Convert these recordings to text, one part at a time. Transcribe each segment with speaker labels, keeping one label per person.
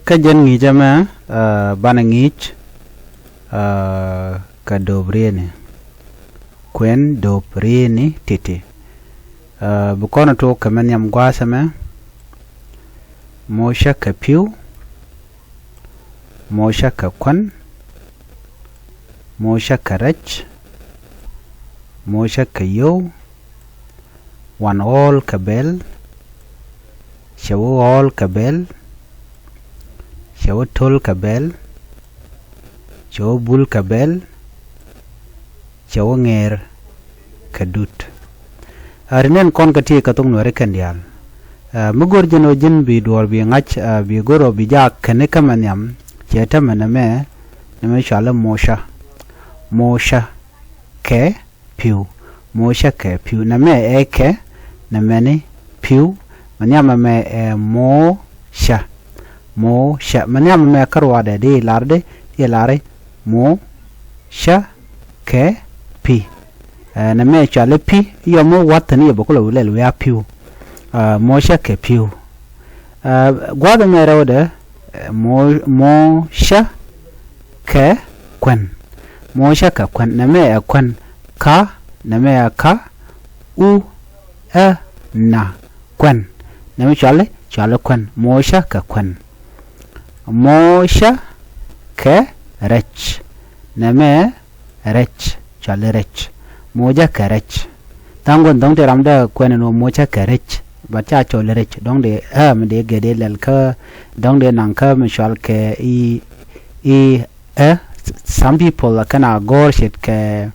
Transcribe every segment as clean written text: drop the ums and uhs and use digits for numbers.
Speaker 1: ka jen ngi jama bana ngich ka dobrene kwen dobrene tete bukono to kaman yam gwasama mosha ka piu mosha ka kwan mosha ka rach mosha ka yo one all ka bel shawo all ka bel shawo tol ka bel shawo bul ka bel shawo nger ka dut arinen kon ka ti ka tung no rekendial mugor jeno jin bi dor bi ngach bi goro bi ja kene kamanyam cheta maname neme shala mosha ke piu mosha ke piu name eke namene piu manyama me mosha manyama me karwade de larde ye lare mosha ke pi name chale pi yo mo watani bokolo lelu ya piu mosha ke piu gwada me rawde mosha ke kwen mosha ka kwen name kwen ka name ka u na kwen name chale kwen mosha ka kwen mosha ke rech name rech chale rech moja ka rech tangon dong te ramda kwen no moja ka rech bacha chole rech dong de de gede lel ka dong de nang ka mishal ke some people kana gor shit ke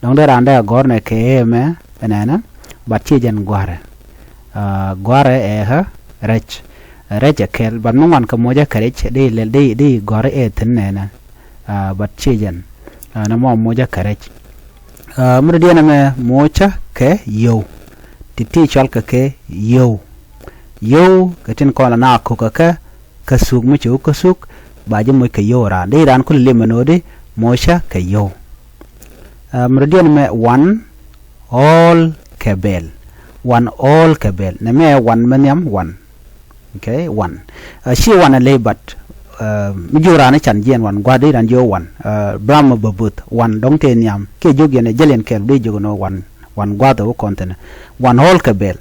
Speaker 1: dong de randa gor ne ke me banana bachi jan gware rech kel ban man ka moja ka rech de lel de gor tenena bachi jan na mo moja ka rech murdiana me mocha ke yo titi chal ke yo katin ko na ko ka kasuk mu chu kasuk baje mo ke yo ra de ran ko le manode mocha ke yo murdiana me one all kabel na me one manyam one okay one she one le but mijura na chan jen wan gwade ran jo wan brahma babut wan dongte nyam ke jogene jelen kel de jogono wan gwada o kontena wan hol kabel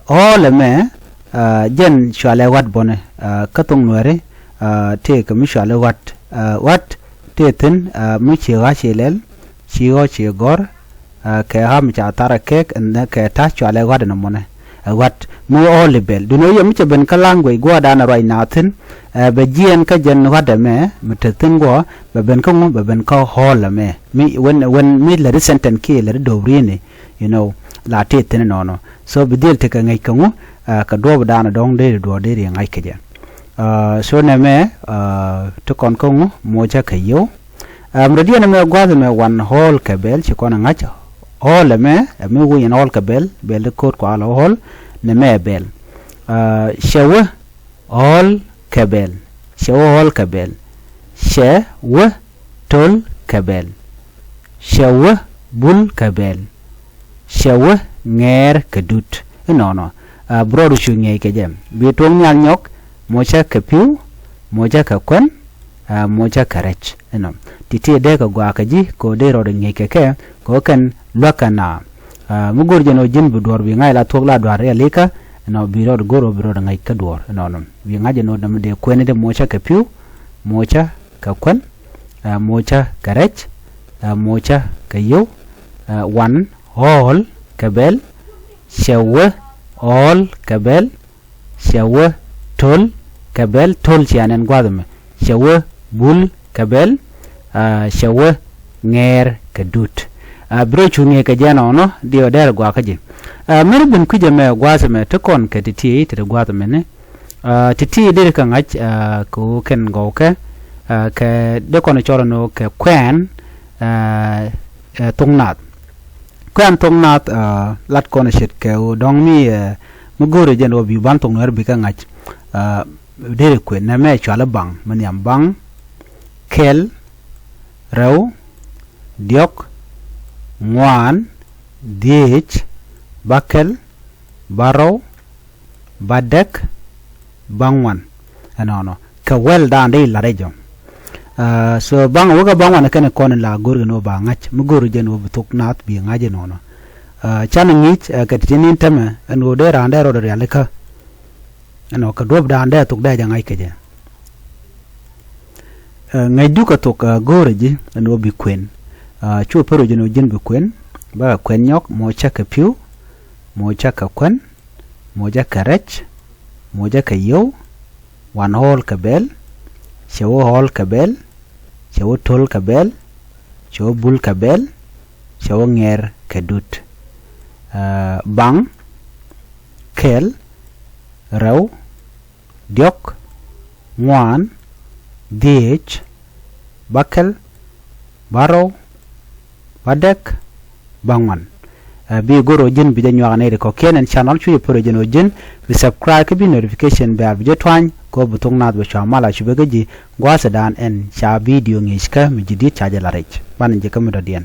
Speaker 1: hol me jen shale wat bone katung nuare te ka mi shale wat te tin mi chi ga shelel chi gor ke ham cha tara kek and ke ta shale wat no mone wat mo all bel du no yem che ben kalangwe gwada na right now tin be jien ka jen wada me mutatin go be ben ko hol me mi when mi le senten ki le do rini you know la te tin no so be del te ka ngai kangu ka do da na dong de do de ri ngai ke je so na me to kon kongu mo cha ka yo mredi na me gwada me one hol ka bel chi kona ngacho hol me wu yin hol ka bel ko kwa lo hol na me bel shawa hol kabel shawa tol kabel shawa bul kabel shawa nger kadut no brodu shu ngai ke jem bi tong nyal nyok mocha ka piu mocha ka kwen mocha ka rech no titi de ka gwa ka ji ko de ro de ngai ke ko kan lokana mugur jeno jin bu dor bi ngai la tok la dwar ya leka no biro goro biro ngai ka dor no wi ngaje no dam de kwene de mocha ka piu mocha ka kwen mocha ka rech mocha ka yo one all kabel shawa all kabel shawa tol kabel tol chianen gwadme shawa bul kabel shawa nger ka dut biro chunge ka jana no dio der gwa ka je mer ben ku je me gwa se me to kon ka titi te gwa me ne titi de ka ngach ko ken go ka de kon choro no ka kwen tungnat lat kon shit ka dong mi mugore je no bi ban tung ner bi ka ngach de ko na me chala bang man yam bang kel raw diok ngwan diich bakel baro badek bangwan no ka well dan dei la rejo so bang waga bang wana kana kon la gor no ba ngach mu gor je no butuk nat bi ngaje no no chan ngich ka tinin tama no de rande ro de yale ka no ka dob dan de tuk de jangai ke je ngai du ka tuk gor je no bi kwen chu pero je no jin bi kwen ba kwen nyok mo cha ka piu mo cha ka kwen mo ja ka rech mo ja ka yo wan hol ka bel chewo hol ka bel chewo tol ka bel chewo bul ka bel chewo nger ka dut bang kel raw diok ngwan diech bakel baro badek bangman bi goro jin bi dañu waxane ko kenen channel chu pro jino jin bi subscribe ke bi notification ba bi jotwan ko butong naat ba chamala chu begaji gwasa dan en cha video ngiska mi jidi chaja la rech ban je kam do dien